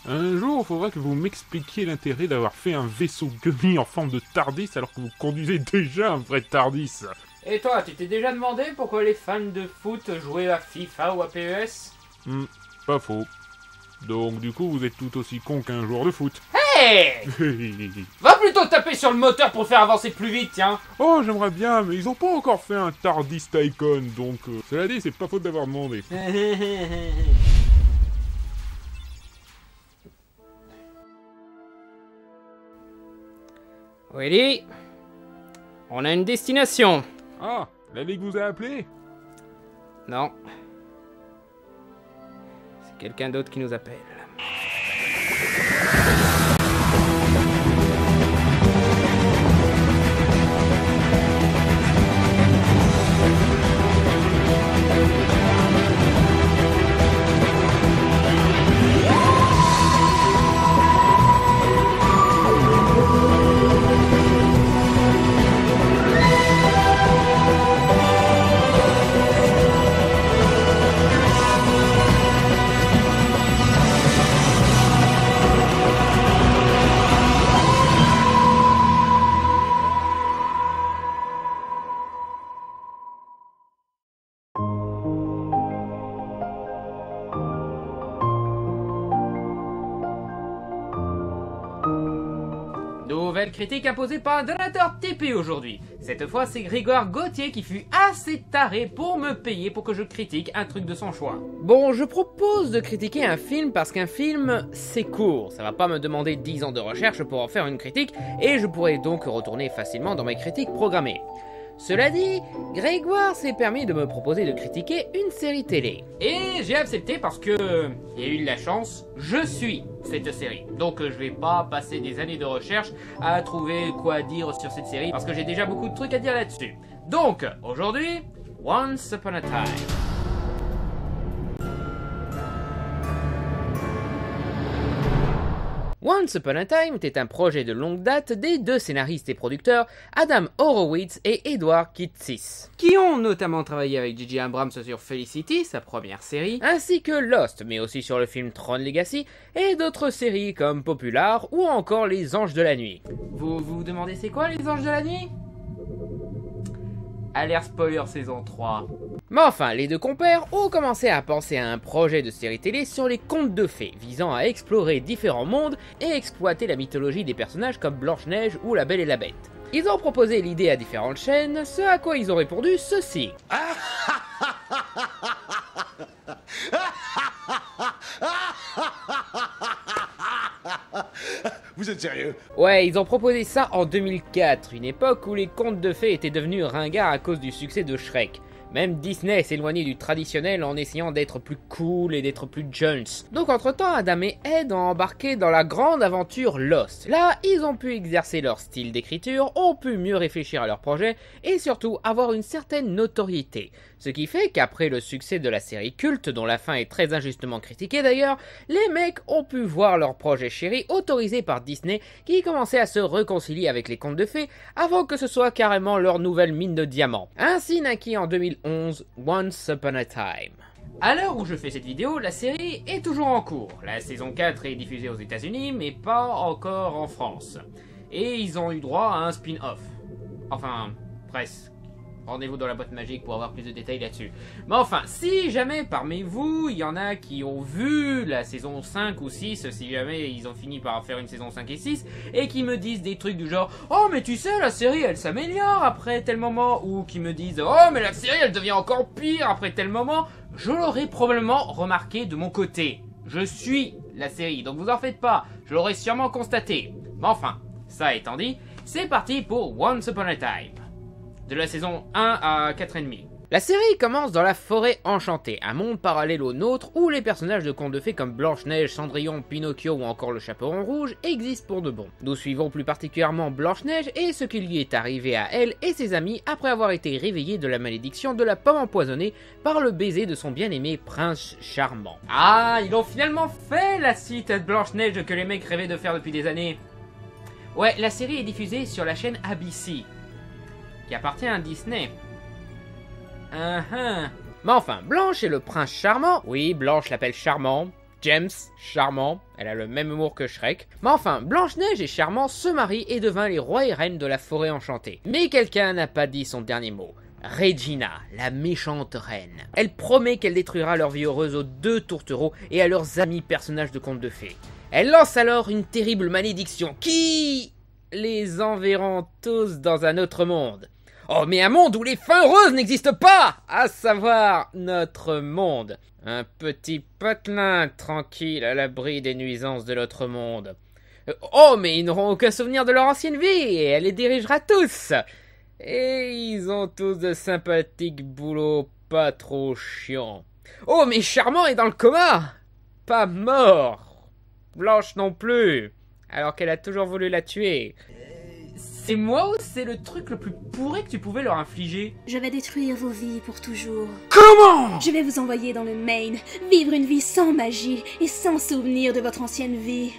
Un jour, il faudra que vous m'expliquiez l'intérêt d'avoir fait un vaisseau gummy en forme de TARDIS alors que vous conduisez déjà un vrai TARDIS. Et toi, tu t'es déjà demandé pourquoi les fans de foot jouaient à FIFA ou à PES? Pas faux. Donc du coup, vous êtes tout aussi con qu'un joueur de foot. Hey! Va plutôt taper sur le moteur pour faire avancer plus vite, tiens. Oh, j'aimerais bien, mais ils ont pas encore fait un TARDIS Tycoon, donc cela dit, c'est pas faute d'avoir demandé. Willy, on a une destination. Ah, la Ligue vous a appelé? Non. C'est quelqu'un d'autre qui nous appelle. Nouvelle critique imposée par un donateur TP aujourd'hui. Cette fois, c'est Grégoire Gauthier qui fut assez taré pour me payer pour que je critique un truc de son choix. Bon, je propose de critiquer un film parce qu'un film, c'est court. Ça va pas me demander 10 ans de recherche pour en faire une critique, et je pourrais donc retourner facilement dans mes critiques programmées. Cela dit, Grégoire s'est permis de me proposer de critiquer une série télé. Et j'ai accepté parce que, il y a eu de la chance, je suis cette série. Donc je vais pas passer des années de recherche à trouver quoi dire sur cette série parce que j'ai déjà beaucoup de trucs à dire là-dessus. Donc, aujourd'hui, Once Upon a Time. Once Upon a Time était un projet de longue date des deux scénaristes et producteurs Adam Horowitz et Edward Kitsis, qui ont notamment travaillé avec J.J. Abrams sur Felicity, sa première série, ainsi que Lost, mais aussi sur le film Tron Legacy, et d'autres séries comme Popular ou encore Les Anges de la Nuit. Vous vous demandez c'est quoi Les Anges de la Nuit? Alert spoiler saison 3. Mais enfin, les deux compères ont commencé à penser à un projet de série télé sur les contes de fées, visant à explorer différents mondes et exploiter la mythologie des personnages comme Blanche-Neige ou La Belle et la Bête. Ils ont proposé l'idée à différentes chaînes, ce à quoi ils ont répondu ceci. Vous êtes sérieux? Ouais, ils ont proposé ça en 2004, une époque où les contes de fées étaient devenus ringards à cause du succès de Shrek. Même Disney s'éloignait du traditionnel en essayant d'être plus cool et d'être plus jeunes. Donc entre-temps, Adam et Ed ont embarqué dans la grande aventure Lost. Là, ils ont pu exercer leur style d'écriture, ont pu mieux réfléchir à leur projet et surtout avoir une certaine notoriété. Ce qui fait qu'après le succès de la série culte, dont la fin est très injustement critiquée d'ailleurs, les mecs ont pu voir leur projet chéri autorisé par Disney qui commençait à se réconcilier avec les contes de fées avant que ce soit carrément leur nouvelle mine de diamants. Ainsi naquit en 2011 Once Upon a Time. À l'heure où je fais cette vidéo, la série est toujours en cours. La saison 4 est diffusée aux États-Unis mais pas encore en France. Et ils ont eu droit à un spin-off. Enfin, presque. Rendez-vous dans la boîte magique pour avoir plus de détails là-dessus. Mais enfin, si jamais parmi vous, il y en a qui ont vu la saison 5 ou 6, si jamais ils ont fini par faire une saison 5 et 6, et qui me disent des trucs du genre « Oh mais tu sais, la série elle s'améliore après tel moment » ou qui me disent « Oh mais la série elle devient encore pire après tel moment », je l'aurais probablement remarqué de mon côté. Je suis la série, donc vous en faites pas, je l'aurais sûrement constaté. Mais enfin, ça étant dit, c'est parti pour Once Upon a Time. De la saison 1 à 4,5. La série commence dans la forêt enchantée, un monde parallèle au nôtre où les personnages de contes de fées comme Blanche-Neige, Cendrillon, Pinocchio ou encore le Chaperon Rouge existent pour de bon. Nous suivons plus particulièrement Blanche-Neige et ce qui lui est arrivé à elle et ses amis après avoir été réveillés de la malédiction de la pomme empoisonnée par le baiser de son bien-aimé prince charmant. Ah, ils ont finalement fait la suite de Blanche-Neige que les mecs rêvaient de faire depuis des années. Ouais, la série est diffusée sur la chaîne ABC, qui appartient à Disney. Mais enfin, Blanche et le prince charmant, oui, Blanche l'appelle charmant, James, charmant, elle a le même humour que Shrek. Mais enfin, Blanche-Neige et Charmant se marient et deviennent les rois et reines de la forêt enchantée. Mais quelqu'un n'a pas dit son dernier mot. Regina, la méchante reine. Elle promet qu'elle détruira leur vie heureuse aux 2 tourtereaux et à leurs amis personnages de contes de fées. Elle lance alors une terrible malédiction qui les enverront tous dans un autre monde. Oh, mais un monde où les fins heureuses n'existent pas, à savoir notre monde. Un petit patelin tranquille à l'abri des nuisances de l'autre monde. Oh, mais ils n'auront aucun souvenir de leur ancienne vie et elle les dirigera tous. Et ils ont tous de sympathiques boulots pas trop chiants. Oh, mais Charmant est dans le coma. Pas mort. Blanche non plus, alors qu'elle a toujours voulu la tuer. C'est moi ou c'est le truc le plus pourri que tu pouvais leur infliger? Je vais détruire vos vies pour toujours. Comment? Je vais vous envoyer dans le Maine, vivre une vie sans magie et sans souvenir de votre ancienne vie.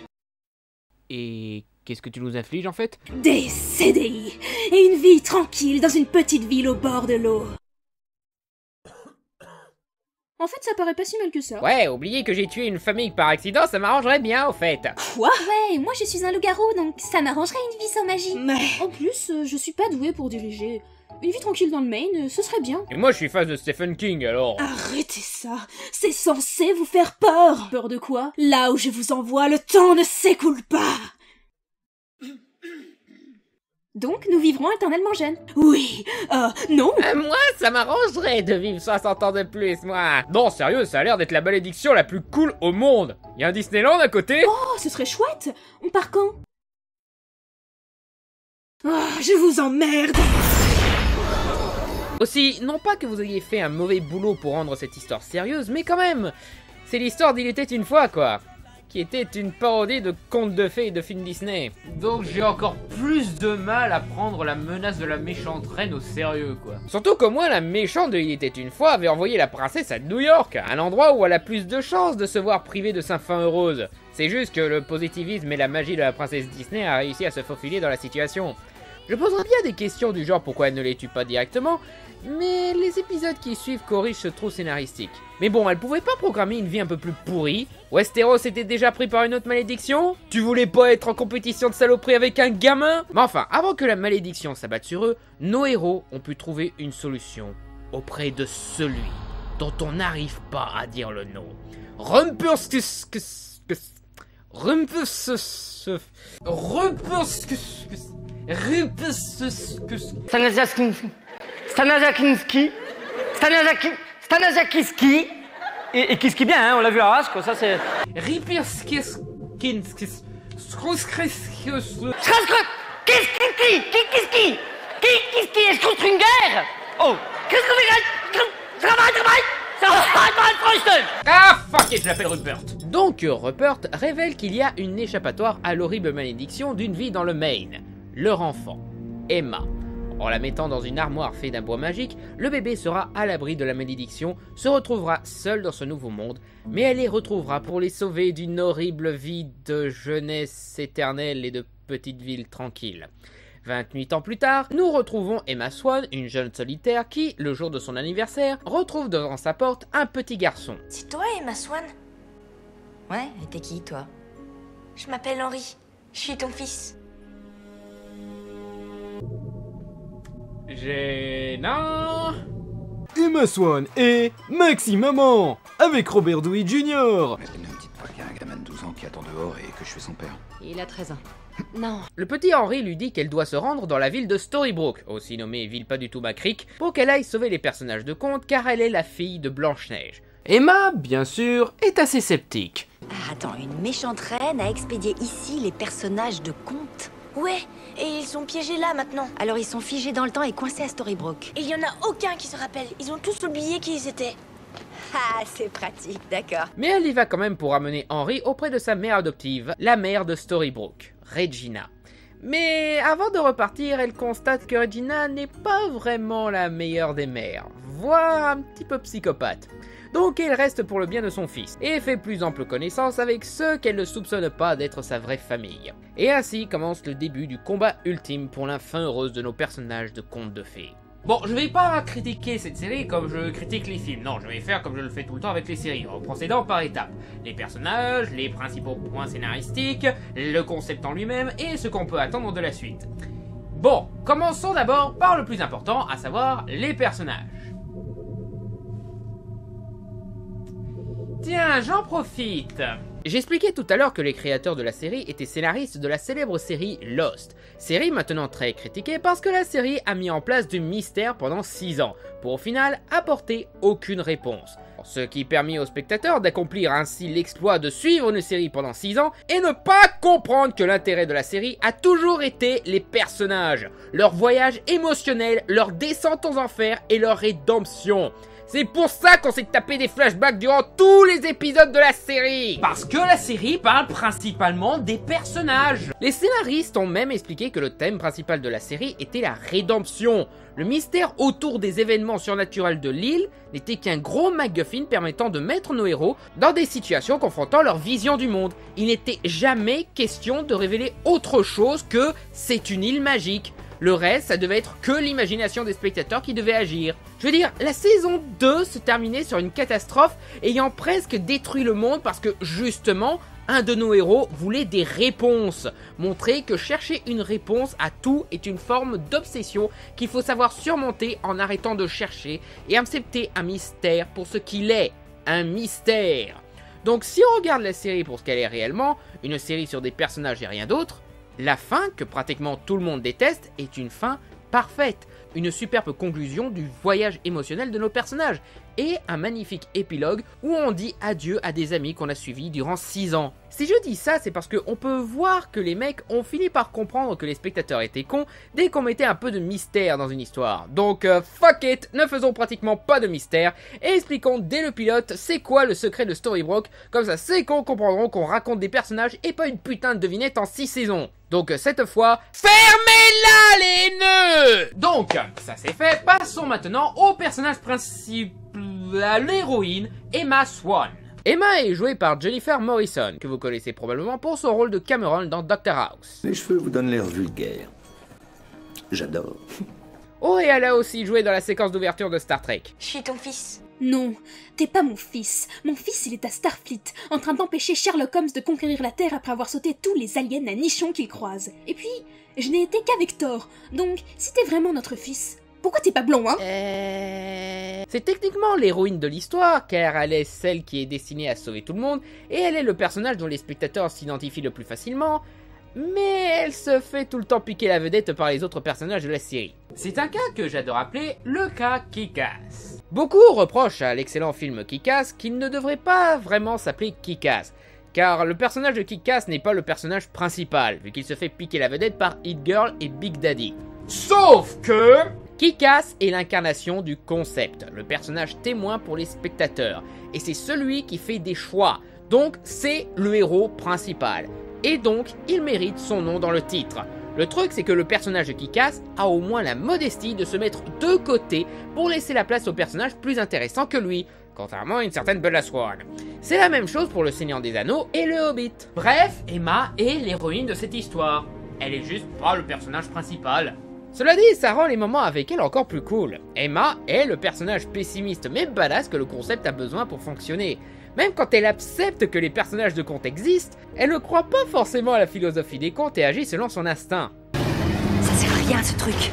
Et qu'est-ce que tu nous infliges en fait? Des CDI et une vie tranquille dans une petite ville au bord de l'eau. En fait, ça paraît pas si mal que ça. Ouais, oubliez que j'ai tué une famille par accident, ça m'arrangerait bien au fait. Quoi? Ouais, moi je suis un loup-garou, donc ça m'arrangerait une vie sans magie. Mais en plus, je suis pas douée pour diriger. Une vie tranquille dans le Maine, ce serait bien. Et moi je suis fan de Stephen King alors. Arrêtez ça, c'est censé vous faire peur. Peur de quoi? Là où je vous envoie, le temps ne s'écoule pas. Donc, nous vivrons éternellement jeunes. Oui, non. Moi, ça m'arrangerait de vivre 60 ans de plus, moi. Non, sérieux, ça a l'air d'être la malédiction la plus cool au monde. Y a un Disneyland à côté? Oh, ce serait chouette. On part quand? Oh, je vous emmerde. Aussi, non pas que vous ayez fait un mauvais boulot pour rendre cette histoire sérieuse, mais quand même, c'est l'histoire d'Il était une fois, quoi. Qui était une parodie de contes de fées et de films Disney. Donc j'ai encore plus de mal à prendre la menace de la méchante reine au sérieux, quoi. Surtout que moi, la méchante de Il était une fois avait envoyé la princesse à New York, un endroit où elle a plus de chances de se voir privée de sa fin heureuse. C'est juste que le positivisme et la magie de la princesse Disney a réussi à se faufiler dans la situation. Je poserai bien des questions du genre pourquoi elle ne les tue pas directement, mais les épisodes qui suivent corrigent ce trou scénaristique. Mais bon, elle pouvait pas programmer une vie un peu plus pourrie? Westeros était déjà pris par une autre malédiction? Tu voulais pas être en compétition de saloperie avec un gamin? Mais enfin, avant que la malédiction s'abatte sur eux, nos héros ont pu trouver une solution auprès de celui dont on n'arrive pas à dire le nom. Stanazakiski. Et Kiski bien, hein, on l'a vu à race, quoi, ça c'est... Oh, ah fuck it, je l'appelle Rupert. Donc Rupert révèle qu'il y a une échappatoire à l'horrible malédiction d'une vie dans le Maine. Leur enfant, Emma. En la mettant dans une armoire faite d'un bois magique, le bébé sera à l'abri de la malédiction, se retrouvera seul dans ce nouveau monde, mais elle les retrouvera pour les sauver d'une horrible vie de jeunesse éternelle et de petite ville tranquille. 28 ans plus tard, nous retrouvons Emma Swan, une jeune solitaire qui, le jour de son anniversaire, retrouve devant sa porte un petit garçon. C'est toi, Emma Swan? Ouais, et t'es qui, toi? Je m'appelle Henri. Je suis ton fils. Gênant. Emma Swan et Maxi Maman avec Robert Downey Jr. Mais ne me dites pas qu'il y a un gamin de 12 ans qui attend dehors et que je suis son père. Il a 13 ans. Non. Le petit Henri lui dit qu'elle doit se rendre dans la ville de Storybrooke, aussi nommée ville pas du tout macrique, pour qu'elle aille sauver les personnages de contes car elle est la fille de Blanche-Neige. Emma, bien sûr, est assez sceptique. Ah, attends, une méchante reine a expédié ici les personnages de contes. Ouais, et ils sont piégés là maintenant. Alors ils sont figés dans le temps et coincés à Storybrooke. Et il y en a aucun qui se rappelle. Ils ont tous oublié qui ils étaient. Ah, c'est pratique, d'accord. Mais elle y va quand même pour amener Henri auprès de sa mère adoptive, la mère de Storybrooke, Regina. Mais avant de repartir, elle constate que Regina n'est pas vraiment la meilleure des mères, voire un petit peu psychopathe. Donc elle reste pour le bien de son fils, et fait plus ample connaissance avec ceux qu'elle ne soupçonne pas d'être sa vraie famille. Et ainsi commence le début du combat ultime pour la fin heureuse de nos personnages de contes de fées. Bon, je vais pas critiquer cette série comme je critique les films, non, je vais faire comme je le fais tout le temps avec les séries, en procédant par étapes. Les personnages, les principaux points scénaristiques, le concept en lui-même et ce qu'on peut attendre de la suite. Bon, commençons d'abord par le plus important, à savoir les personnages. Tiens, j'en profite. J'expliquais tout à l'heure que les créateurs de la série étaient scénaristes de la célèbre série Lost. Série maintenant très critiquée parce que la série a mis en place du mystère pendant 6 ans, pour au final apporter aucune réponse. Ce qui permet aux spectateurs d'accomplir ainsi l'exploit de suivre une série pendant 6 ans et ne pas comprendre que l'intérêt de la série a toujours été les personnages, leur voyage émotionnel, leur descente aux enfers et leur rédemption. C'est pour ça qu'on s'est tapé des flashbacks durant tous les épisodes de la série. Parce que la série parle principalement des personnages. Les scénaristes ont même expliqué que le thème principal de la série était la rédemption. Le mystère autour des événements surnaturels de l'île n'était qu'un gros MacGuffin permettant de mettre nos héros dans des situations confrontant leur vision du monde. Il n'était jamais question de révéler autre chose que c'est une île magique. Le reste, ça devait être que l'imagination des spectateurs qui devait agir. Je veux dire, la saison 2 se terminait sur une catastrophe ayant presque détruit le monde parce que, justement, un de nos héros voulait des réponses. Montrer que chercher une réponse à tout est une forme d'obsession qu'il faut savoir surmonter en arrêtant de chercher et accepter un mystère pour ce qu'il est, un mystère. Donc si on regarde la série pour ce qu'elle est réellement, une série sur des personnages et rien d'autre, la fin, que pratiquement tout le monde déteste, est une fin parfaite. Une superbe conclusion du voyage émotionnel de nos personnages. Et un magnifique épilogue où on dit adieu à des amis qu'on a suivis durant 6 ans. Si je dis ça, c'est parce qu'on peut voir que les mecs ont fini par comprendre que les spectateurs étaient cons dès qu'on mettait un peu de mystère dans une histoire. Donc fuck it, ne faisons pratiquement pas de mystère et expliquons dès le pilote c'est quoi le secret de Storybrooke. Comme ça ces cons comprendront qu'on raconte des personnages et pas une putain de devinette en 6 saisons. Donc cette fois, fermez-la les nœuds. Donc, ça c'est fait, passons maintenant au personnage principal, à l'héroïne Emma Swan. Emma est jouée par Jennifer Morrison, que vous connaissez probablement pour son rôle de Cameron dans Doctor House. Les cheveux vous donnent l'air vulgaire. J'adore. Oh, et elle a aussi joué dans la séquence d'ouverture de Star Trek. Je suis ton fils. Non, t'es pas mon fils. Mon fils, il est à Starfleet, en train d'empêcher Sherlock Holmes de conquérir la Terre après avoir sauté tous les aliens à nichons qu'il croise. Et puis, je n'ai été qu'avec Thor, donc si t'es vraiment notre fils, pourquoi t'es pas blond, hein? C'est techniquement l'héroïne de l'histoire, car elle est celle qui est destinée à sauver tout le monde, et elle est le personnage dont les spectateurs s'identifient le plus facilement, mais elle se fait tout le temps piquer la vedette par les autres personnages de la série. C'est un cas que j'adore appeler le cas Kick-Ass. Beaucoup reprochent à l'excellent film Kick-Ass qu'il ne devrait pas vraiment s'appeler Kick-Ass, car le personnage de Kick-Ass n'est pas le personnage principal, vu qu'il se fait piquer la vedette par Hit Girl et Big Daddy. Sauf que Kick-Ass est l'incarnation du concept, le personnage témoin pour les spectateurs, et c'est celui qui fait des choix, donc c'est le héros principal. Et donc, il mérite son nom dans le titre. Le truc, c'est que le personnage de Kick-Ass a au moins la modestie de se mettre de côté pour laisser la place aux personnages plus intéressants que lui, contrairement à une certaine Bella Swan. C'est la même chose pour le Seigneur des Anneaux et le Hobbit. Bref, Emma est l'héroïne de cette histoire. Elle est juste pas le personnage principal. Cela dit, ça rend les moments avec elle encore plus cool. Emma est le personnage pessimiste mais badass que le concept a besoin pour fonctionner. Même quand elle accepte que les personnages de contes existent, elle ne croit pas forcément à la philosophie des contes et agit selon son instinct. Ça sert à rien ce truc.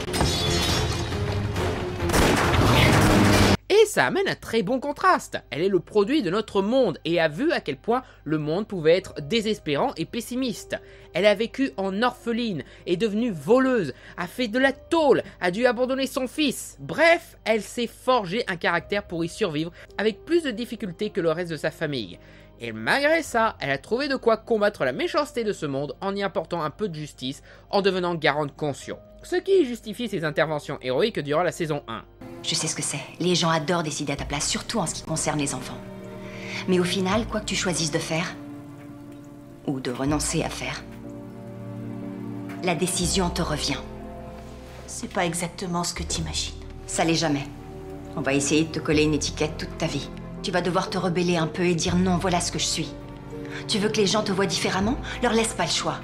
Et ça amène un très bon contraste. Elle est le produit de notre monde et a vu à quel point le monde pouvait être désespérant et pessimiste. Elle a vécu en orpheline, est devenue voleuse, a fait de la tôle, a dû abandonner son fils. Bref, elle s'est forgé un caractère pour y survivre avec plus de difficultés que le reste de sa famille. Et malgré ça, elle a trouvé de quoi combattre la méchanceté de ce monde en y apportant un peu de justice, en devenant garante consciente. Ce qui justifie ses interventions héroïques durant la saison 1. Je sais ce que c'est. Les gens adorent décider à ta place, surtout en ce qui concerne les enfants. Mais au final, quoi que tu choisisses de faire, ou de renoncer à faire, la décision te revient. C'est pas exactement ce que t'imagines. Ça l'est jamais. On va essayer de te coller une étiquette toute ta vie. Tu vas devoir te rebeller un peu et dire non, voilà ce que je suis. Tu veux que les gens te voient différemment? Leur laisse pas le choix.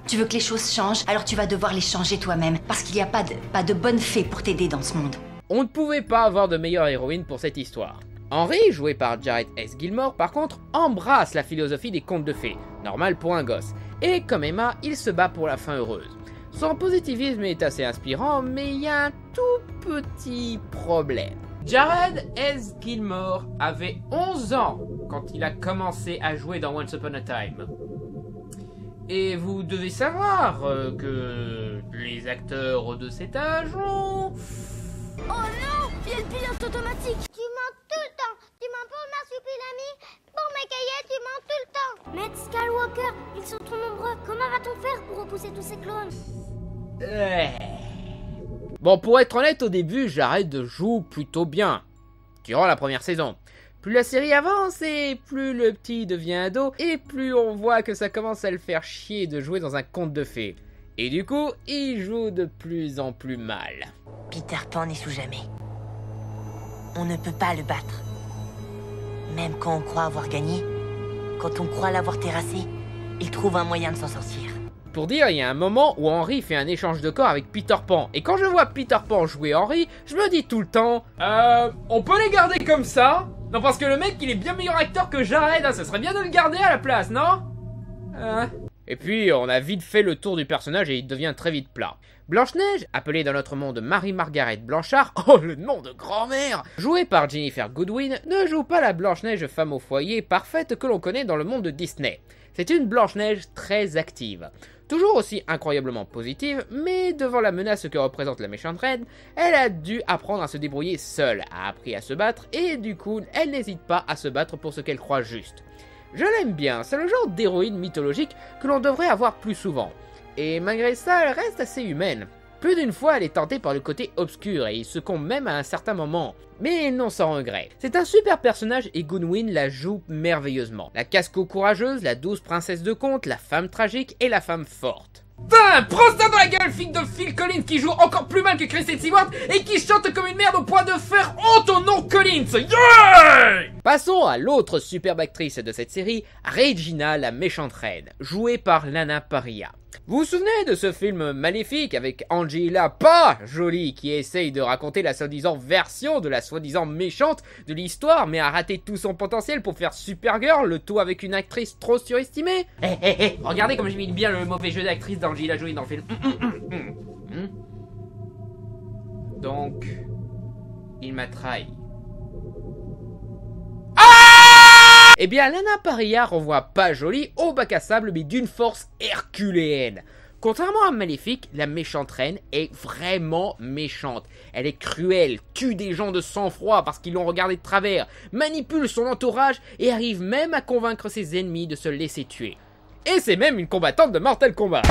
Tu veux que les choses changent, alors tu vas devoir les changer toi-même. Parce qu'il n'y a pas de bonne fée pour t'aider dans ce monde. On ne pouvait pas avoir de meilleure héroïne pour cette histoire. Henry, joué par Jared S. Gilmore, par contre, embrasse la philosophie des contes de fées, normal pour un gosse. Et comme Emma, il se bat pour la fin heureuse. Son positivisme est assez inspirant, mais il y a un tout petit problème. Jared S. Gilmore avait 11 ans quand il a commencé à jouer dans Once Upon a Time. Et vous devez savoir que les acteurs de cet âge ont... Oh non, il y a le pilote automatique. Tu mens tout le temps. Tu mens pour le marsupilami, pour mes cahiers, tu mens tout le temps. Maître Skywalker, ils sont trop nombreux. Comment va-t-on faire pour repousser tous ces clones? Bon, pour être honnête, au début, Jared joue plutôt bien. Durant la première saison. Plus la série avance et plus le petit devient ado et plus on voit que ça commence à le faire chier de jouer dans un conte de fées. Et du coup, il joue de plus en plus mal. Peter Pan n'échoue jamais. On ne peut pas le battre. Même quand on croit avoir gagné, quand on croit l'avoir terrassé, il trouve un moyen de s'en sortir. Pour dire, il y a un moment où Henry fait un échange de corps avec Peter Pan. Et quand je vois Peter Pan jouer Henry, je me dis tout le temps... on peut les garder comme ça? Non, parce que le mec, il est bien meilleur acteur que Jared, hein, ça serait bien de le garder à la place, non? Et puis, on a vite fait le tour du personnage et il devient très vite plat. Blanche-Neige, appelée dans notre monde Marie-Margaret Blanchard, oh le nom de grand-mère, jouée par Ginnifer Goodwin, ne joue pas la Blanche-Neige femme au foyer parfaite que l'on connaît dans le monde de Disney. C'est une Blanche-Neige très active. Toujours aussi incroyablement positive, mais devant la menace que représente la méchante reine, elle a dû apprendre à se débrouiller seule, a appris à se battre, et du coup, elle n'hésite pas à se battre pour ce qu'elle croit juste. Je l'aime bien, c'est le genre d'héroïne mythologique que l'on devrait avoir plus souvent. Et malgré ça, elle reste assez humaine. Plus d'une fois, elle est tentée par le côté obscur et il succombe même à un certain moment. Mais non sans regret. C'est un super personnage et Goodwin la joue merveilleusement. La casse-cou courageuse, la douce princesse de conte, la femme tragique et la femme forte. Prends ça dans la gueule, fille de Phil Collins qui joue encore plus mal que Kristen Stewart et qui chante comme une merde au point de faire honte au nom Collins. Yeah! Passons à l'autre superbe actrice de cette série, Regina la méchante reine, jouée par Lana Parrilla. Vous vous souvenez de ce film maléfique avec Angela pas jolie qui essaye de raconter la soi-disant version de la soi-disant méchante de l'histoire mais a raté tout son potentiel pour faire Supergirl, le tout avec une actrice trop surestimée? Regardez comme j'imite bien le mauvais jeu d'actrice d'Angela Jolie dans le film. Donc, il m'a trahi. Eh bien, Lana Parrilla renvoie pas jolie au bac à sable, mais d'une force herculéenne. Contrairement à Maléfique, la méchante reine est vraiment méchante. Elle est cruelle, tue des gens de sang-froid parce qu'ils l'ont regardé de travers, manipule son entourage et arrive même à convaincre ses ennemis de se laisser tuer. Et c'est même une combattante de Mortal Kombat.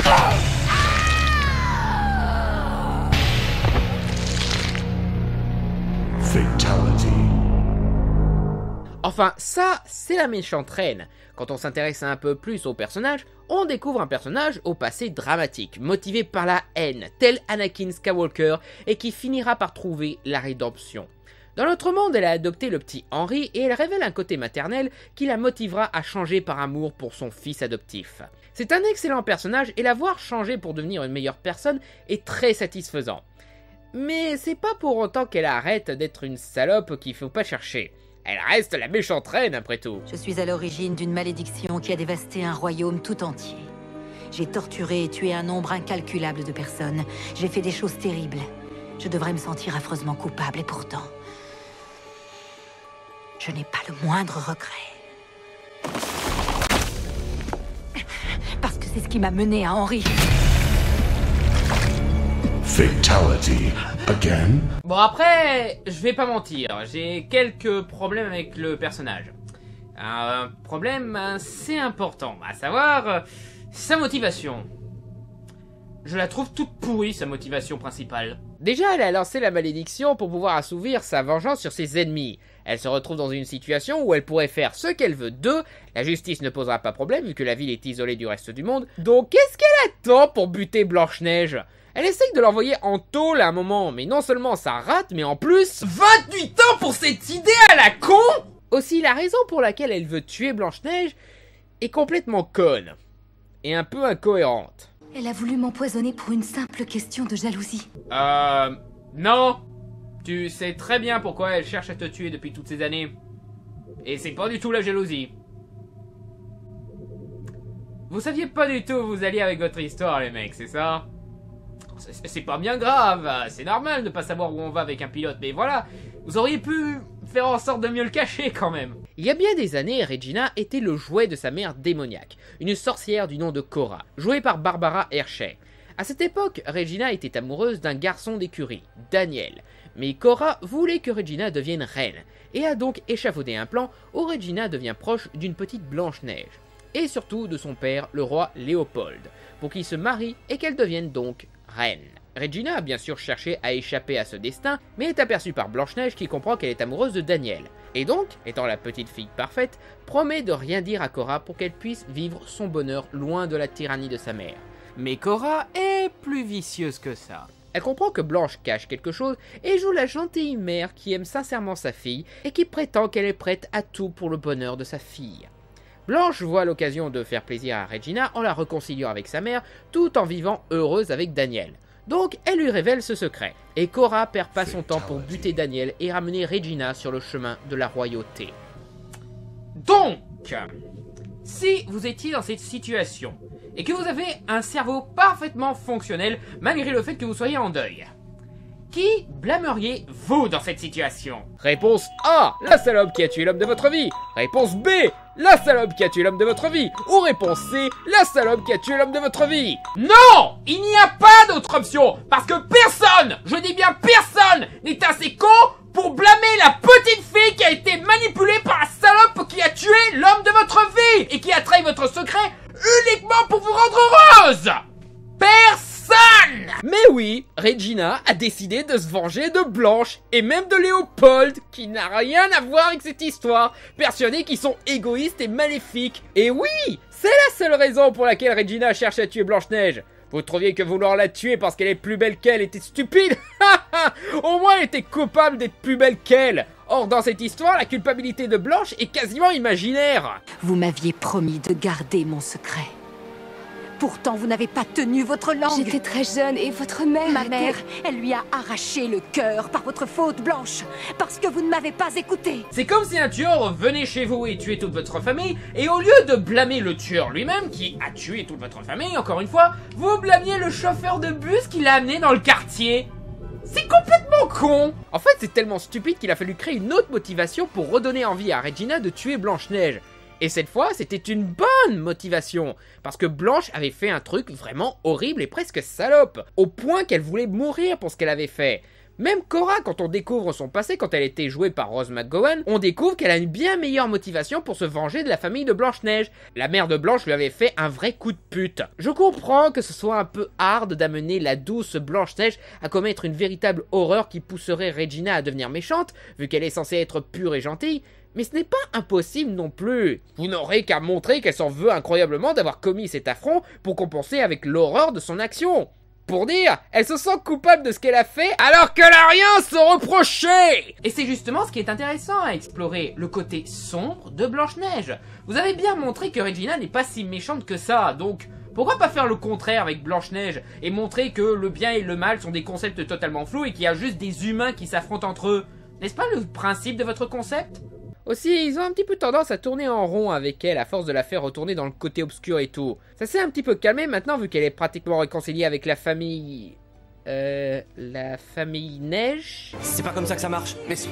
Fatality. Enfin, ça, c'est la méchante reine. Quand on s'intéresse un peu plus au personnage, on découvre un personnage au passé dramatique, motivé par la haine, tel Anakin Skywalker, et qui finira par trouver la rédemption. Dans notre monde, elle a adopté le petit Henry et elle révèle un côté maternel qui la motivera à changer par amour pour son fils adoptif. C'est un excellent personnage et la voir changer pour devenir une meilleure personne est très satisfaisant. Mais c'est pas pour autant qu'elle arrête d'être une salope qu'il faut pas chercher. Elle reste la méchante reine après tout. Je suis à l'origine d'une malédiction qui a dévasté un royaume tout entier. J'ai torturé et tué un nombre incalculable de personnes. J'ai fait des choses terribles. Je devrais me sentir affreusement coupable et pourtant... je n'ai pas le moindre regret. Parce que c'est ce qui m'a mené à Henry. Fatality again. Bon après, je vais pas mentir, j'ai quelques problèmes avec le personnage. Un problème assez important, à savoir sa motivation. Je la trouve toute pourrie, sa motivation principale. Déjà, elle a lancé la malédiction pour pouvoir assouvir sa vengeance sur ses ennemis. Elle se retrouve dans une situation où elle pourrait faire ce qu'elle veut d'eux, la justice ne posera pas problème vu que la ville est isolée du reste du monde, donc qu'est-ce qu'elle attend pour buter Blanche-Neige ? Elle essaye de l'envoyer en tôle à un moment, mais non seulement ça rate, mais en plus... 28 ans pour cette idée à la con! Aussi, la raison pour laquelle elle veut tuer Blanche-Neige est complètement conne. Et un peu incohérente. Elle a voulu m'empoisonner pour une simple question de jalousie. Non. Tu sais très bien pourquoi elle cherche à te tuer depuis toutes ces années. Et c'est pas du tout la jalousie. Vous saviez pas du tout où vous alliez avec votre histoire, les mecs, c'est ça? C'est pas bien grave, c'est normal de pas savoir où on va avec un pilote, mais voilà, vous auriez pu faire en sorte de mieux le cacher quand même. Il y a bien des années, Regina était le jouet de sa mère démoniaque, une sorcière du nom de Cora, jouée par Barbara Hershey. À cette époque, Regina était amoureuse d'un garçon d'écurie, Daniel, mais Cora voulait que Regina devienne reine, et a donc échafaudé un plan où Regina devient proche d'une petite Blanche-Neige, et surtout de son père, le roi Léopold, pour qu'ils se marient et qu'elle devienne donc reine. Regina a bien sûr cherché à échapper à ce destin, mais est aperçue par Blanche-Neige qui comprend qu'elle est amoureuse de Daniel, et donc, étant la petite fille parfaite, promet de rien dire à Cora pour qu'elle puisse vivre son bonheur loin de la tyrannie de sa mère. Mais Cora est plus vicieuse que ça. Elle comprend que Blanche cache quelque chose et joue la gentille mère qui aime sincèrement sa fille et qui prétend qu'elle est prête à tout pour le bonheur de sa fille. Blanche voit l'occasion de faire plaisir à Regina en la réconciliant avec sa mère tout en vivant heureuse avec Daniel. Donc elle lui révèle ce secret. Et Cora perd pas son temps pour buter Daniel et ramener Regina sur le chemin de la royauté. Donc, si vous étiez dans cette situation et que vous avez un cerveau parfaitement fonctionnel malgré le fait que vous soyez en deuil, qui blâmeriez-vous dans cette situation? Réponse A, la salope qui a tué l'homme de votre vie. Réponse B, la salope qui a tué l'homme de votre vie. Ou réponse C, la salope qui a tué l'homme de votre vie. Non, il n'y a pas d'autre option, parce que personne, je dis bien personne, n'est assez con pour blâmer la petite fille qui a été manipulée par la salope qui a tué l'homme de votre vie et qui a trahi votre secret uniquement pour vous rendre heureuse. Personne! Mais oui, Regina a décidé de se venger de Blanche et même de Léopold, qui n'a rien à voir avec cette histoire, persuadés qu'ils sont égoïstes et maléfiques. Et oui, c'est la seule raison pour laquelle Regina cherche à tuer Blanche-Neige. Vous trouviez que vouloir la tuer parce qu'elle est plus belle qu'elle était stupide? Au moins elle était coupable d'être plus belle qu'elle. Or dans cette histoire, la culpabilité de Blanche est quasiment imaginaire. Vous m'aviez promis de garder mon secret. Pourtant, vous n'avez pas tenu votre langue. J'étais très jeune et votre mère Ma était... mère, elle lui a arraché le cœur par votre faute, Blanche, parce que vous ne m'avez pas écouté. C'est comme si un tueur venait chez vous et tuait toute votre famille, et au lieu de blâmer le tueur lui-même, qui a tué toute votre famille, encore une fois, vous blâmiez le chauffeur de bus qui l'a amené dans le quartier. C'est complètement con! En fait, c'est tellement stupide qu'il a fallu créer une autre motivation pour redonner envie à Regina de tuer Blanche-Neige. Et cette fois, c'était une bonne motivation, parce que Blanche avait fait un truc vraiment horrible et presque salope, au point qu'elle voulait mourir pour ce qu'elle avait fait. Même Cora, quand on découvre son passé, quand elle était jouée par Rose McGowan, on découvre qu'elle a une bien meilleure motivation pour se venger de la famille de Blanche-Neige. La mère de Blanche lui avait fait un vrai coup de pute. Je comprends que ce soit un peu hard d'amener la douce Blanche-Neige à commettre une véritable horreur qui pousserait Regina à devenir méchante, vu qu'elle est censée être pure et gentille, mais ce n'est pas impossible non plus. Vous n'aurez qu'à montrer qu'elle s'en veut incroyablement d'avoir commis cet affront pour compenser avec l'horreur de son action. Pour dire, elle se sent coupable de ce qu'elle a fait alors qu'elle a rien à se reprocher. Et c'est justement ce qui est intéressant à explorer, le côté sombre de Blanche-Neige. Vous avez bien montré que Regina n'est pas si méchante que ça, donc pourquoi pas faire le contraire avec Blanche-Neige et montrer que le bien et le mal sont des concepts totalement flous et qu'il y a juste des humains qui s'affrontent entre eux? N'est-ce pas le principe de votre concept? Aussi, ils ont un petit peu tendance à tourner en rond avec elle à force de la faire retourner dans le côté obscur et tout. Ça s'est un petit peu calmé maintenant vu qu'elle est pratiquement réconciliée avec la famille... la famille Neige? C'est pas comme ça que ça marche, mais si.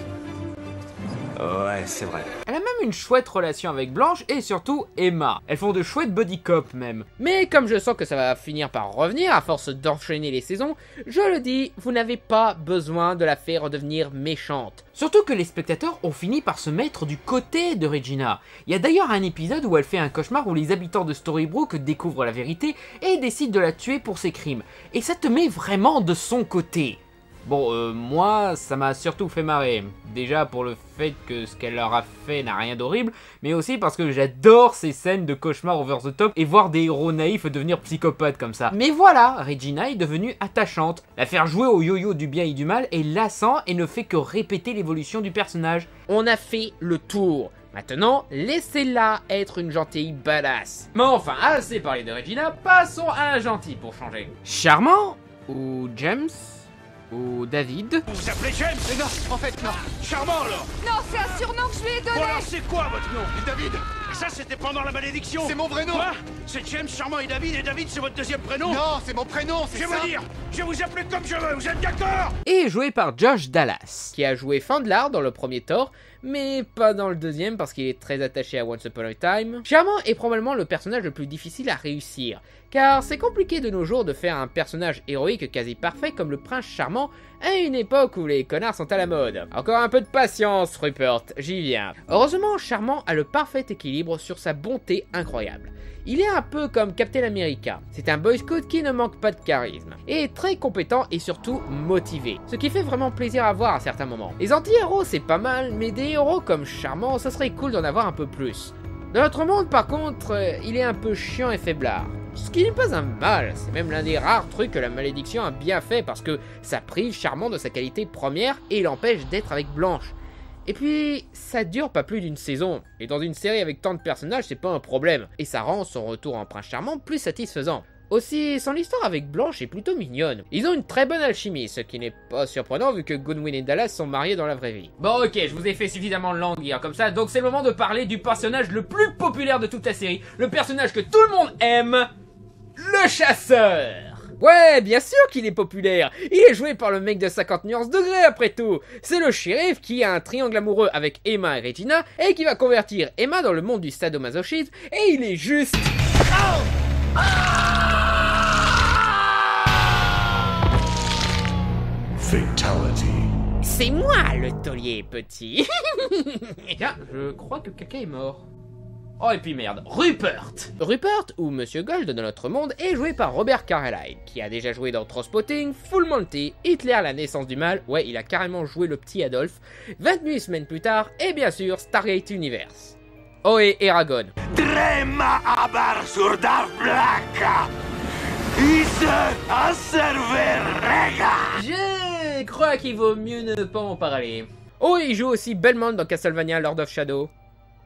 Ouais, c'est vrai. Elle a même une chouette relation avec Blanche et surtout Emma. Elles font de chouettes buddy cop même. Mais comme je sens que ça va finir par revenir à force d'enchaîner les saisons, je le dis, vous n'avez pas besoin de la faire redevenir méchante. Surtout que les spectateurs ont fini par se mettre du côté de Regina. Il y a d'ailleurs un épisode où elle fait un cauchemar où les habitants de Storybrooke découvrent la vérité et décident de la tuer pour ses crimes. Et ça te met vraiment de son côté. Bon, moi, ça m'a surtout fait marrer. Déjà pour le fait que ce qu'elle leur a fait n'a rien d'horrible, mais aussi parce que j'adore ces scènes de cauchemar over the top et voir des héros naïfs devenir psychopathes comme ça. Mais voilà, Regina est devenue attachante. La faire jouer au yo-yo du bien et du mal est lassant et ne fait que répéter l'évolution du personnage. On a fait le tour. Maintenant, laissez-la être une gentille badass. Mais enfin, assez parlé de Regina, passons à un gentil pour changer. Charmant? Ou James? Ou David. Vous vous appelez James? Mais non, en fait, non. Charmant alors. Non, c'est un surnom que je lui ai donné. Bon alors c'est quoi votre nom? David. Ça c'était pendant la malédiction. C'est mon vrai nom. Quoi? C'est James, Charmant et David c'est votre deuxième prénom? Non, c'est mon prénom, c'est ça. Je vais vous dire, je vais vous appeler comme je veux, vous êtes d'accord? Et joué par Josh Dallas, qui a joué Fandlar dans le premier Thor, mais pas dans le deuxième parce qu'il est très attaché à Once Upon a Time. Charmant est probablement le personnage le plus difficile à réussir, car c'est compliqué de nos jours de faire un personnage héroïque quasi parfait comme le prince charmant à une époque où les connards sont à la mode. Encore un peu de patience, Rupert, j'y viens. Heureusement, Charmant a le parfait équilibre sur sa bonté incroyable. Il est un peu comme Captain America. C'est un boy scout qui ne manque pas de charisme, et très compétent et surtout motivé, ce qui fait vraiment plaisir à voir à certains moments. Les anti-héros c'est pas mal, mais des héros comme Charmant, ça serait cool d'en avoir un peu plus. Dans notre monde par contre, il est un peu chiant et faiblard. Ce qui n'est pas un mal, c'est même l'un des rares trucs que la malédiction a bien fait parce que ça prive Charmant de sa qualité première et l'empêche d'être avec Blanche. Et puis, ça dure pas plus d'une saison, et dans une série avec tant de personnages, c'est pas un problème, et ça rend son retour en prince charmant plus satisfaisant. Aussi, son histoire avec Blanche est plutôt mignonne. Ils ont une très bonne alchimie, ce qui n'est pas surprenant vu que Goodwin et Dallas sont mariés dans la vraie vie. Bon ok, je vous ai fait suffisamment languir comme ça, donc c'est le moment de parler du personnage le plus populaire de toute la série, le personnage que tout le monde aime, le chasseur. Ouais, bien sûr qu'il est populaire. Il est joué par le mec de 50 nuances degrés après tout. C'est le shérif qui a un triangle amoureux avec Emma et Regina et qui va convertir Emma dans le monde du sadomasochisme et il est juste... Fatality. C'est moi le taulier petit. Tiens, je crois que Caca est mort. Oh et puis merde, Rupert. Rupert, ou Monsieur Gold dans notre monde, est joué par Robert Carlyle, qui a déjà joué dans Trainspotting, Full Monty, Hitler la naissance du mal, ouais il a carrément joué le petit Adolphe, 28 semaines plus tard, et bien sûr Stargate Universe. Oh et Eragon. Drema abar sur Dark Black. Je crois qu'il vaut mieux ne pas en parler. Oh il joue aussi Belmont dans Castlevania Lord of Shadow.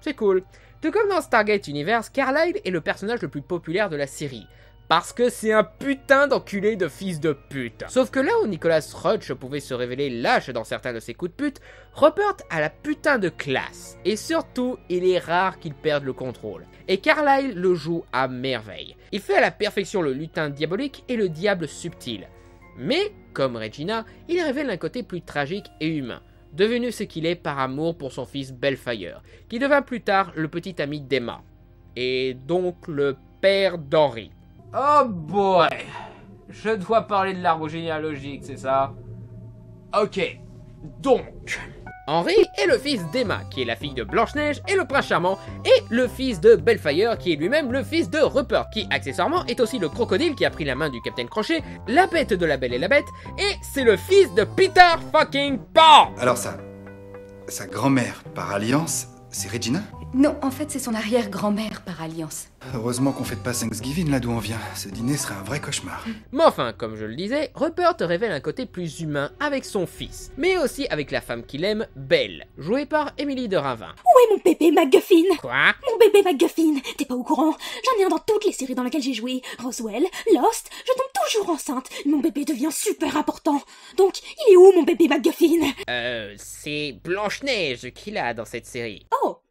C'est cool. Tout comme dans Stargate Universe, Carlyle est le personnage le plus populaire de la série. Parce que c'est un putain d'enculé de fils de pute. Sauf que là où Nicholas Roach pouvait se révéler lâche dans certains de ses coups de pute, Rupert a la putain de classe. Et surtout, il est rare qu'il perde le contrôle. Et Carlyle le joue à merveille. Il fait à la perfection le lutin diabolique et le diable subtil. Mais, comme Regina, il révèle un côté plus tragique et humain. Devenu ce qu'il est par amour pour son fils Bellfire, qui devint plus tard le petit ami d'Emma, et donc le père d'Henry. Oh boy, je dois parler de l'arbre généalogique, c'est ça? Ok, donc... Henry est le fils d'Emma, qui est la fille de Blanche-Neige et le prince charmant, et le fils de Bellfire, qui est lui-même le fils de Rupert, qui accessoirement est aussi le crocodile qui a pris la main du Capitaine Crochet, la bête de la Belle et la Bête, et c'est le fils de Peter fucking Pan. Alors sa grand-mère par alliance, c'est Regina? Non, en fait, c'est son arrière-grand-mère par alliance. Heureusement qu'on fête pas Thanksgiving là d'où on vient. Ce dîner serait un vrai cauchemar. Mais enfin, comme je le disais, Rupert révèle un côté plus humain avec son fils, mais aussi avec la femme qu'il aime, Belle, jouée par Émilie de Ravin. Où est mon bébé MacGuffin? Quoi? Mon bébé MacGuffin? T'es pas au courant? J'en ai un dans toutes les séries dans lesquelles j'ai joué. Roswell, Lost, je tombe toujours enceinte. Mon bébé devient super important. Donc, il est où mon bébé MacGuffin? C'est Blanche-Neige qu'il a dans cette série. Oh!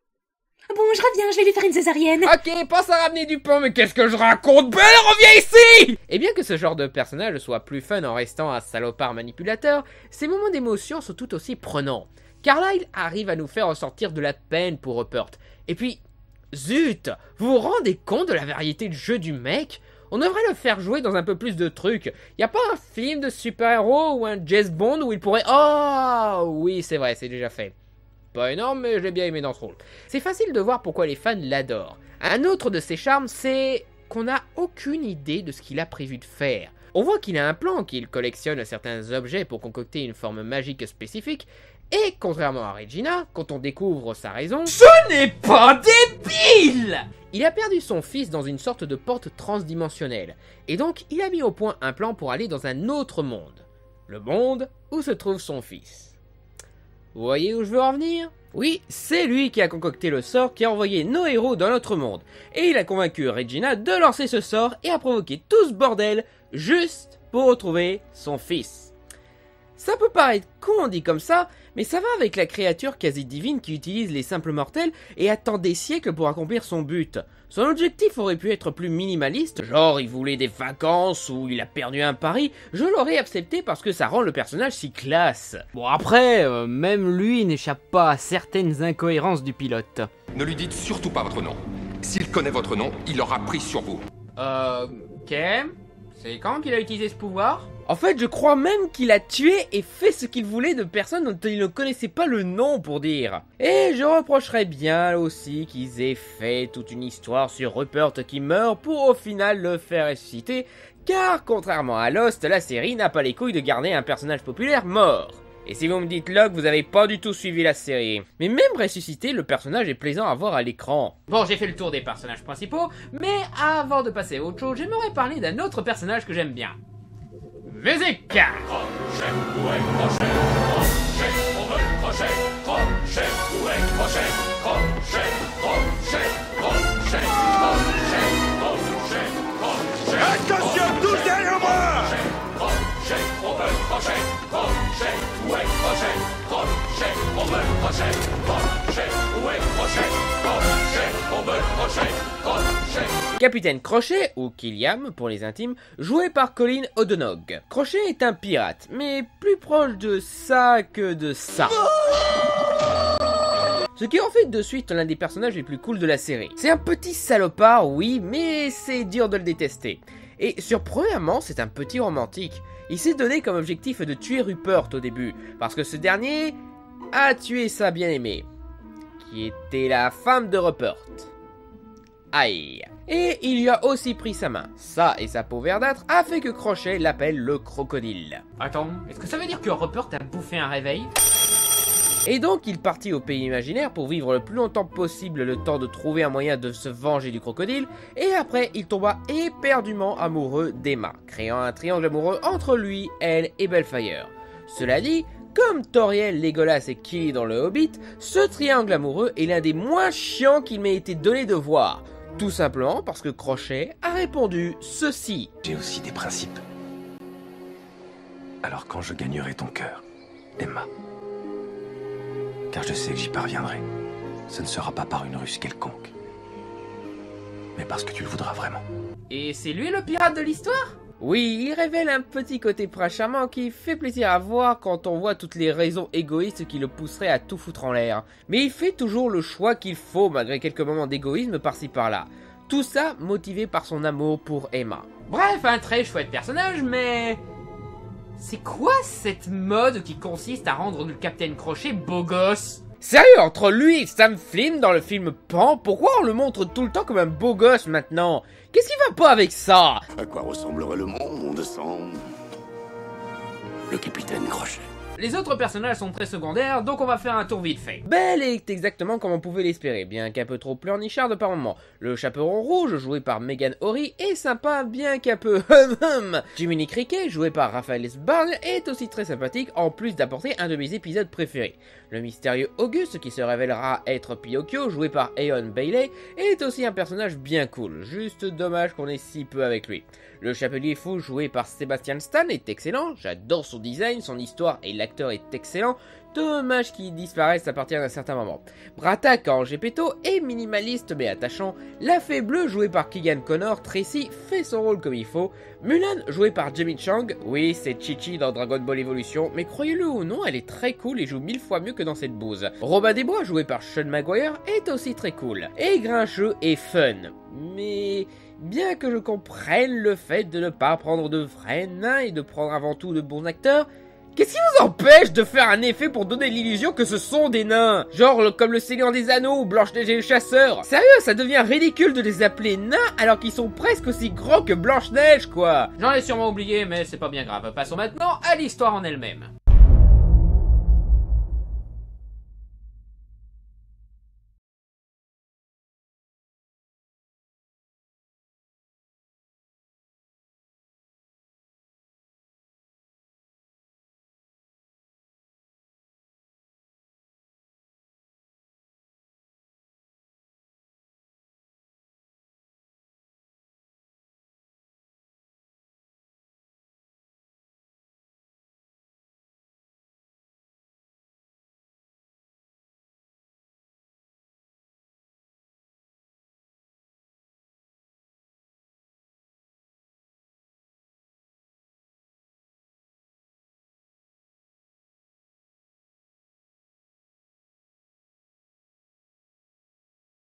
Bon, je reviens, je vais lui faire une césarienne. Ok, pense à ramener du pain, mais qu'est-ce que je raconte? Belle, reviens ici! Et bien que ce genre de personnage soit plus fun en restant un salopard manipulateur, ces moments d'émotion sont tout aussi prenants. Carlyle arrive à nous faire ressortir de la peine pour Rupert. Et puis, zut! Vous vous rendez compte de la variété de jeux du mec? On devrait le faire jouer dans un peu plus de trucs. Y a pas un film de super-héros ou un James Bond où il pourrait... Oh! Oui, c'est vrai, c'est déjà fait. Pas énorme, mais j'ai bien aimé dans ce rôle. C'est facile de voir pourquoi les fans l'adorent. Un autre de ses charmes, c'est qu'on n'a aucune idée de ce qu'il a prévu de faire. On voit qu'il a un plan, qu'il collectionne certains objets pour concocter une forme magique spécifique, et contrairement à Regina, quand on découvre sa raison... Ce n'est pas débile! Il a perdu son fils dans une sorte de porte transdimensionnelle, et donc il a mis au point un plan pour aller dans un autre monde. Le monde où se trouve son fils. Vous voyez où je veux en venir? Oui, c'est lui qui a concocté le sort qui a envoyé nos héros dans notre monde. Et il a convaincu Regina de lancer ce sort et a provoqué tout ce bordel juste pour retrouver son fils. Ça peut paraître con dit comme ça, mais ça va avec la créature quasi divine qui utilise les simples mortels et attend des siècles pour accomplir son but. Son objectif aurait pu être plus minimaliste, genre il voulait des vacances ou il a perdu un pari, je l'aurais accepté parce que ça rend le personnage si classe. Bon après, même lui n'échappe pas à certaines incohérences du pilote. Ne lui dites surtout pas votre nom. S'il connaît votre nom, il aura pris sur vous. Ok. C'est quand qu'il a utilisé ce pouvoir? En fait, je crois même qu'il a tué et fait ce qu'il voulait de personnes dont il ne connaissait pas le nom pour dire. Et je reprocherais bien aussi qu'ils aient fait toute une histoire sur Rupert qui meurt pour au final le faire ressusciter, car contrairement à Lost, la série n'a pas les couilles de garder un personnage populaire mort. Et si vous me dites Locke, vous avez pas du tout suivi la série. Mais même ressuscité, le personnage est plaisant à voir à l'écran. Bon, j'ai fait le tour des personnages principaux, mais avant de passer à autre chose, j'aimerais parler d'un autre personnage que j'aime bien. Musique! Attention, tous derrière moi! Capitaine Crochet, ou Killiam pour les intimes, joué par Colin O'Donoghue. Crochet est un pirate, mais plus proche de ça que de ça. Ce qui en fait de suite l'un des personnages les plus cool de la série. C'est un petit salopard, oui, mais c'est dur de le détester. Et surprenamment, c'est un petit romantique. Il s'est donné comme objectif de tuer Rupert au début, parce que ce dernier a tué sa bien-aimée, qui était la femme de Rupert. Aïe. Et il lui a aussi pris sa main. Ça et sa peau verdâtre a fait que Crochet l'appelle le crocodile. Attends, est-ce que ça veut dire que Rupert a bouffé un réveil? Et donc il partit au pays imaginaire pour vivre le plus longtemps possible le temps de trouver un moyen de se venger du crocodile, et après il tomba éperdument amoureux d'Emma, créant un triangle amoureux entre lui, elle et Bellfire. Cela dit, comme Toriel, Legolas et Kili dans le Hobbit, ce triangle amoureux est l'un des moins chiants qu'il m'ait été donné de voir. Tout simplement parce que Crochet a répondu ceci. J'ai aussi des principes. Alors quand je gagnerai ton cœur, Emma, car je sais que j'y parviendrai, ce ne sera pas par une ruse quelconque, mais parce que tu le voudras vraiment. Et c'est lui le pirate de l'histoire? Oui, il révèle un petit côté prince charmant qui fait plaisir à voir quand on voit toutes les raisons égoïstes qui le pousseraient à tout foutre en l'air. Mais il fait toujours le choix qu'il faut malgré quelques moments d'égoïsme par-ci par-là. Tout ça motivé par son amour pour Emma. Bref, un très chouette personnage, mais... c'est quoi cette mode qui consiste à rendre le Capitaine Crochet beau gosse? Sérieux, entre lui et Sam Flynn dans le film Pan, pourquoi on le montre tout le temps comme un beau gosse maintenant? Qu'est-ce qui va pas avec ça? À quoi ressemblerait le monde sans le Capitaine Crochet? Les autres personnages sont très secondaires, donc on va faire un tour vite fait. Belle est exactement comme on pouvait l'espérer, bien qu'un peu trop pleurnicharde par moment. Le chaperon rouge, joué par Megan Horry, est sympa, bien qu'un peu Jiminy Cricket, joué par Raphael S. Barnes, est aussi très sympathique, en plus d'apporter un de mes épisodes préférés. Le mystérieux Auguste, qui se révélera être Pinocchio, joué par Eon Bailey, est aussi un personnage bien cool, juste dommage qu'on ait si peu avec lui. Le chapelier fou, joué par Sebastian Stan, est excellent, j'adore son design, son histoire et l'acteur est excellent, dommage qu'il disparaisse à partir d'un certain moment. Bratak en Gepetto est minimaliste mais attachant, la fée bleue jouée par Keegan Connor, Tracy fait son rôle comme il faut, Mulan jouée par Jamie Chung, oui c'est Chi-Chi dans Dragon Ball Evolution, mais croyez-le ou non elle est très cool et joue 1000 fois mieux que dans cette bouse. Robin des Bois joué par Sean Maguire est aussi très cool, et grincheux et fun, mais... bien que je comprenne le fait de ne pas prendre de vrais nains et de prendre avant tout de bons acteurs, qu'est-ce qui vous empêche de faire un effet pour donner l'illusion que ce sont des nains? Genre comme le Seigneur des Anneaux ou Blanche-Neige et le Chasseur. Sérieux, ça devient ridicule de les appeler nains alors qu'ils sont presque aussi grands que Blanche-Neige, quoi. J'en ai sûrement oublié, mais c'est pas bien grave. Passons maintenant à l'histoire en elle-même.